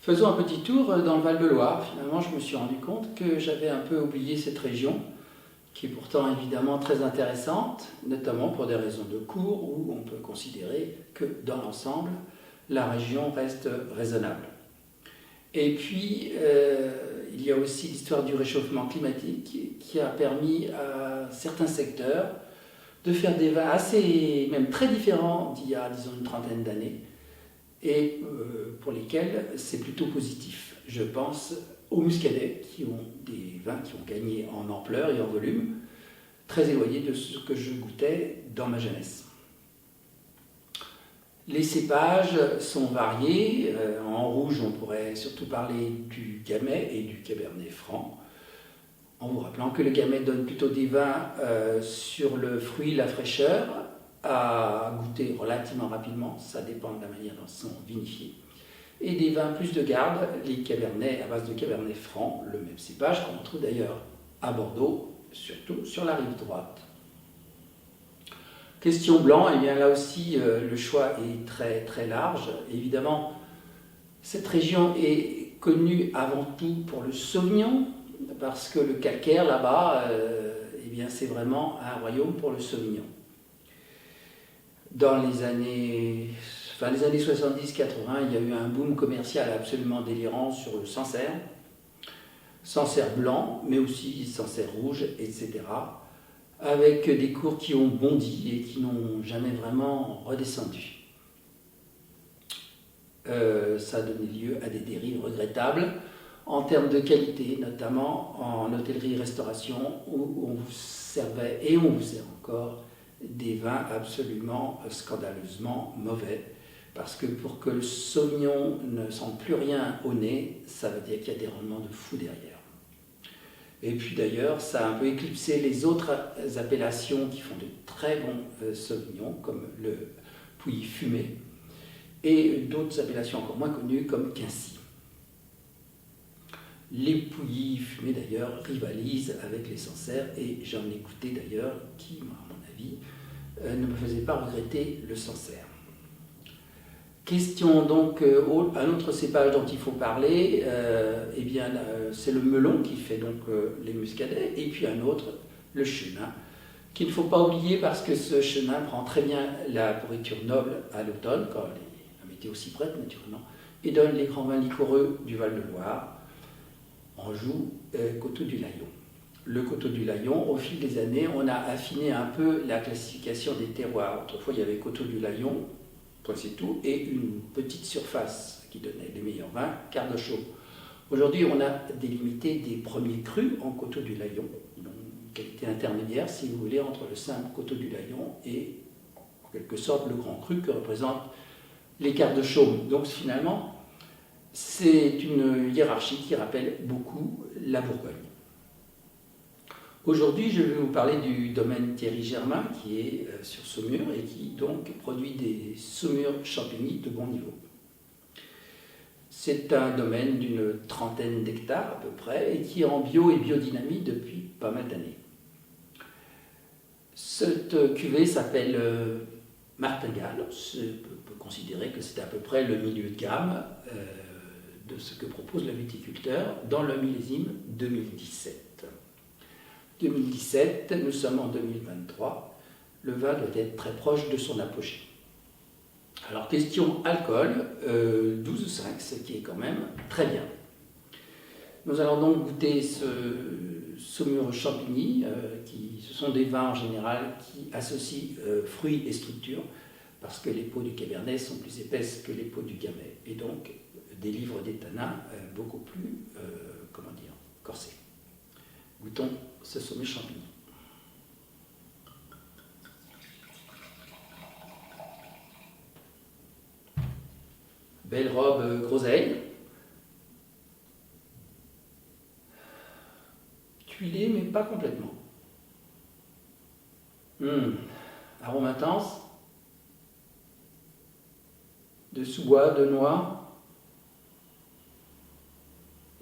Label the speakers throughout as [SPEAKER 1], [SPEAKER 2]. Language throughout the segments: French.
[SPEAKER 1] Faisons un petit tour dans le Val-de-Loire. Finalement, je me suis rendu compte que j'avais un peu oublié cette région, qui est pourtant évidemment très intéressante, notamment pour des raisons de cours où on peut considérer que dans l'ensemble, la région reste raisonnable. Et puis, il y a aussi l'histoire du réchauffement climatique qui a permis à certains secteurs de faire des vins assez, même très différents d'il y a, disons, une trentaine d'années, et pour lesquels c'est plutôt positif. Je pense aux muscadets, qui ont des vins qui ont gagné en ampleur et en volume, très éloignés de ce que je goûtais dans ma jeunesse. Les cépages sont variés. En rouge, on pourrait surtout parler du gamay et du cabernet franc, en vous rappelant que le gamay donne plutôt des vins sur le fruit, la fraîcheur, à goûter relativement rapidement, ça dépend de la manière dont ils sont vinifiés. Et des vins plus de garde, les cabernets à base de cabernet franc, le même cépage qu'on trouve d'ailleurs à Bordeaux, surtout sur la rive droite. Question blanc, et bien là aussi le choix est très très large. Évidemment, cette région est connue avant tout pour le Sauvignon, parce que le calcaire là-bas, eh bien c'est vraiment un royaume pour le Sauvignon. Dans les années 70-80, il y a eu un boom commercial absolument délirant sur le Sancerre. Sancerre blanc, mais aussi Sancerre rouge, etc. Avec des cours qui ont bondi et qui n'ont jamais vraiment redescendu. Ça a donné lieu à des dérives regrettables en termes de qualité, notamment en hôtellerie-restauration, où on vous servait, et on vous sert encore, des vins absolument scandaleusement mauvais. Parce que pour que le Sauvignon ne sente plus rien au nez, ça veut dire qu'il y a des rendements de fou derrière. Et puis d'ailleurs, ça a un peu éclipsé les autres appellations qui font de très bons Sauvignons, comme le Pouilly fumé, et d'autres appellations encore moins connues, comme Quincy. Les Pouilly fumés d'ailleurs rivalisent avec les Sancerre, et j'en ai goûté d'ailleurs qui, à mon avis, ne me faisait pas regretter le Sancerre. Question donc, un autre cépage dont il faut parler, eh bien, c'est le melon qui fait donc les muscadets, et puis un autre, le chenin, qu'il ne faut pas oublier parce que ce chenin prend très bien la pourriture noble à l'automne, quand la météo s'y prête naturellement, et donne les grands vins liquoreux du Val-de-Loire, Anjou, Coteaux du Layon. Le Coteaux du Layon, au fil des années, on a affiné un peu la classification des terroirs. Autrefois, il y avait Coteaux du Layon, c'est tout, et une petite surface qui donnait les meilleurs vins, quart de chaume. Aujourd'hui, on a délimité des premiers crus en Coteaux du Layon, donc une qualité intermédiaire, si vous voulez, entre le simple Coteaux du Layon et, en quelque sorte, le grand cru que représentent les quarts de chaume. Donc, finalement, c'est une hiérarchie qui rappelle beaucoup la Bourgogne. Aujourd'hui, je vais vous parler du domaine Thierry Germain, qui est sur Saumur et qui donc produit des saumures champigny de bon niveau. C'est un domaine d'une trentaine d'hectares à peu près et qui est en bio et biodynamie depuis pas mal d'années. Cette cuvée s'appelle Martingale. On peut considérer que c'est à peu près le milieu de gamme de ce que propose le viticulteur dans le millésime 2017. 2017, nous sommes en 2023, le vin doit être très proche de son apogée. Alors, question alcool, 12,5, ce qui est quand même très bien. Nous allons donc goûter ce Saumur Champigny, ce sont des vins en général qui associent fruits et structure, parce que les peaux du Cabernet sont plus épaisses que les peaux du Gamay, et donc délivrent des tanins beaucoup plus, corsés. Goûtons ce Saumur Champigny. Belle robe groseille. Tuilé, mais pas complètement. Arôme intense. De sous-bois, de noix.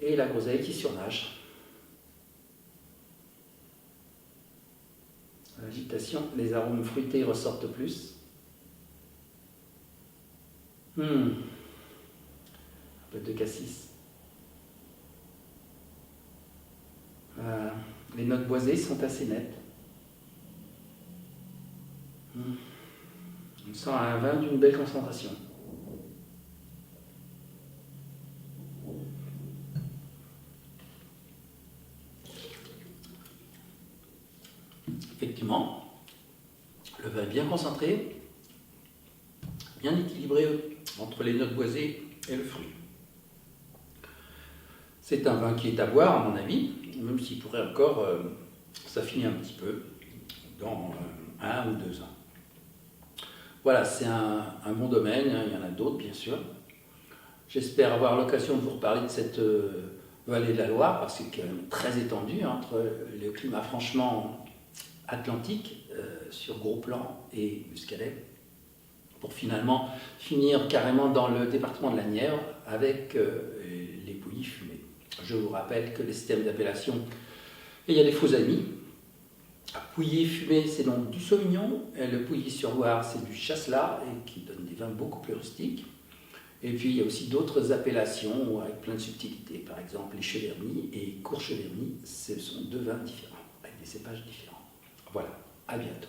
[SPEAKER 1] Et la groseille qui surnage. L'agitation, les arômes fruités ressortent plus. peu de cassis. Les notes boisées sont assez nettes. On sent un vin d'une belle concentration. Effectivement, le vin est bien concentré, bien équilibré entre les notes boisées et le fruit. C'est un vin qui est à boire, à mon avis, même s'il pourrait encore s'affiner un petit peu dans 1 ou 2 ans. Voilà, c'est un bon domaine, hein, il y en a d'autres bien sûr. J'espère avoir l'occasion de vous reparler de cette vallée de la Loire, parce que c'est quand même très étendu entre le climat franchement atlantique sur Gros Plan et Muscadet, pour finalement finir carrément dans le département de la Nièvre avec les Pouilly fumées. Je vous rappelle que les systèmes d'appellation, il y a des faux amis. Pouilly fumé, c'est donc du Sauvignon, et le Pouilly-sur-Loire, c'est du Chasselas, et qui donne des vins beaucoup plus rustiques. Et puis il y a aussi d'autres appellations avec plein de subtilités, par exemple les Cheverny et Courcheverny, ce sont 2 vins différents, avec des cépages différents. Voilà, à bientôt.